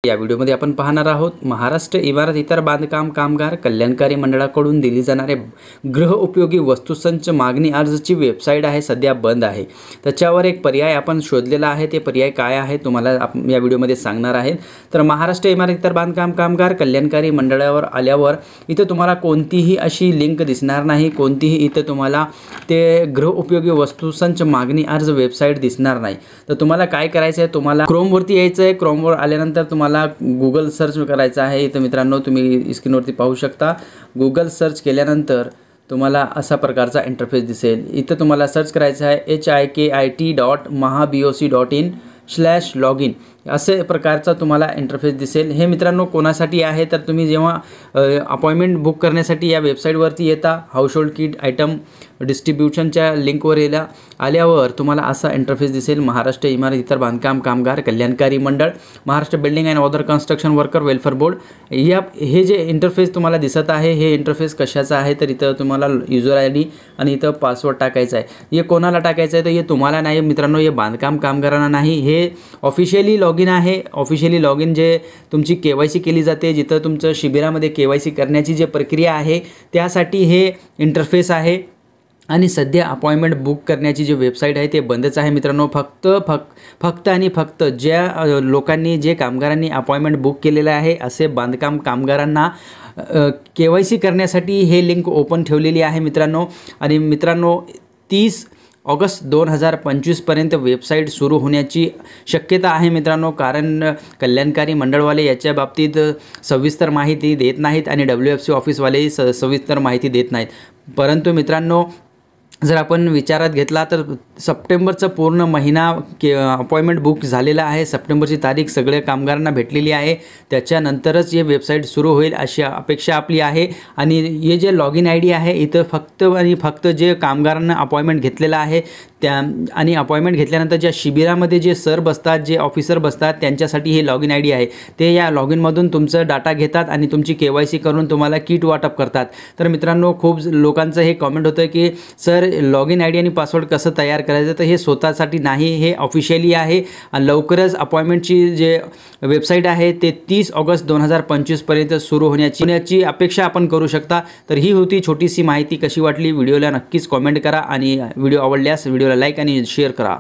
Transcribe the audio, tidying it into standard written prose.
या व्हिडिओमध्ये आपण पाहणार आहोत महाराष्ट्र इमारत इतर बांधकाम कामगार कल्याणकारी मंडळाकडून दिली जाणारे गृहउपयोगी वस्तूसंच मागणी अर्जची वेबसाईट आहे सध्या बंद आहे। त्याच्यावर एक पर्याय आपण शोधलेला आहे। ते पर्याय काय आहे तुम्हाला या व्हिडिओमध्ये सांगणार आहे। तर महाराष्ट्र इमारत इतर बांधकाम कामगार कल्याणकारी मंडळावर आल्यावर इथे तुम्हाला कोणतीही अशी लिंक दिसणार नाही, कोणतीही इथे तुम्हाला ते गृहउपयोगी वस्तूसंच मागणी अर्ज वेबसाईट दिसणार नाही। तर तुम्हाला काय करायचं आहे, तुम्हाला क्रोमवरती यायचं आहे। क्रोमवर आल्यानंतर तुम्हाला गूगल सर्च करायचं आहे। इथे मित्रांनो तुम्ही स्क्रीनवरती पाहू शकता, गूगल सर्च केल्यानंतर तुम्हाला असा प्रकारचा इंटरफेस दिसेल। इथे तुम्हाला सर्च करायचं आहे hikit.mahaboc.in/login असे प्रकारचा तुम्हाला इंटरफेस दिसेल। हे मित्रांनो कोणासाठी आहे, तर तुम्ही जेव्हा अपॉइंटमेंट बुक करण्यासाठी या वेबसाईटवरती येता, हाऊसहोल्ड किट आयटम डिस्ट्रीब्युशनच्या लिंकवर आल्यावर तुम्हाला असा इंटरफेस दिसेल। महाराष्ट्र इमारत इतर बांधकाम कामगार कल्याणकारी मंडळ, Maharashtra building and other construction worker welfare board, हे जे इंटरफेस तुम्हाला दिसत आहे हे इंटरफेस कशाचा आहे, तर इथं तुम्हाला यूजर आयडी आणि इथं पासवर्ड टाकायचा आहे। हे कोणाला टाकायचं आहे, तर हे तुम्हाला नाही मित्रांनो, हे बांधकाम कामगारांना नाही, हे ऑफिशियली लॉगिन आहे। ऑफिशियली लॉगिन जे तुमची केवायसी केली जाते, जिथं तुमचं शिबिरामध्ये केवायसी करण्याची जे प्रक्रिया आहे त्यासाठी हे इंटरफेस आहे। आणि सध्या अपॉइंटमेंट बुक करण्याची जी वेबसाईट आहे ते बंदच आहे मित्रांनो। फक्त आणि फक्त ज्या लोकांनी जे कामगारांनी अपॉइंटमेंट बुक केलेलं आहे असे बांधकाम कामगारांना केवायसी करण्यासाठी हे लिंक ओपन ठेवलेली आहे मित्रांनो। आणि मित्रांनो 30 ऑगस्ट 2025 पर्यंत वेबसाईट सुरू होण्याची शक्यता आहे मित्रांनो, कारण कल्याणकारी मंडळवाले याच्या बाबतीत सविस्तर माहिती देत नाहीत आणि WFC ऑफिसवालेही सविस्तर माहिती देत नाहीत। परंतु मित्रांनो जर आपण विचारात घेतला तर सप्टेंबरचा पूर्ण महिना अपॉइंटमेंट बुक झालेला आहे। सप्टेंबरची तारीख सगळ्या कामगारांना भेटलेली आहे, त्याच्यानंतरच हे वेबसाईट सुरू होईल अशी अपेक्षा आपली आहे। आणि हे जे लॉगिन ID आहे इथं फक्त आणि फक्त जे कामगारांना अपॉइंटमेंट घेतलेला आहे त्या आणि अपॉइंटमेंट घेतल्यानंतर ज्या शिबिरामध्ये जे सर बसतात, जे ऑफिसर बसतात त्यांच्यासाठी हे लॉगिन ID आहे। ते या लॉगिनमधून तुमचं डाटा घेतात आणि तुमची KYC करून तुम्हाला किट वाटप करतात। तर मित्रांनो खूप लोकांचं हे कमेंट होतं की सर लॉगिन ID आणि पासवर्ड कसं तयार करायचं, तर हे स्वतःसाठी नाही, हे ऑफिशियली आहे। आणि लवकरच अपॉइंटमेंटची जे वेबसाईट आहे ते 30 ऑगस्ट 2025 पर्यंत सुरू होण्याची अपेक्षा आपण करू शकता। तर ही होती छोटीशी माहिती। कशी वाटली व्हिडिओला नक्कीच कमेंट करा आणि व्हिडिओ आवडल्यास व्हिडिओला लाईक आणि शेअर करा।